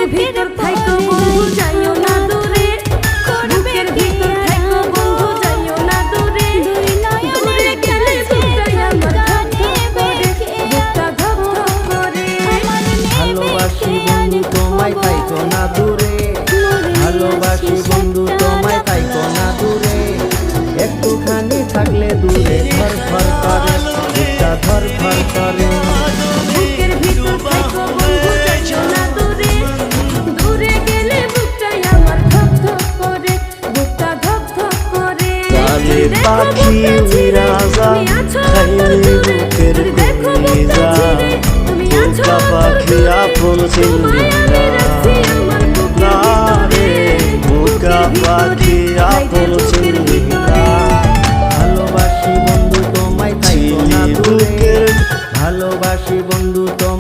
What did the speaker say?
বুকের ভিতর থাইকো বন্ধু যাইও না দূরে, বুকের ভিতর থাইকো বন্ধু যাইও না দূরে, দূরে গেলে বুকটাই আমার ধপ ধপ করে, ভালোবাসি বন্ধু তোমায় থাইকো না দূরে, ভালোবাসি বন্ধু তোমায় থাইকো না দূরে, একটুখানি থাকলে দূরে ধর ধর করে, বুকটা ধর ধর করে। বুকের ভিতর থাইকো বন্ধু যাইও না দূরে, দূরে গেলে বুকটাই আমার ধপ ধপ করে, বুকটা ধপ ধপ করে। কালে পাখি উড়া যা খাইলে বুকের কলিজা, বোকা পাখি আপন চিনবে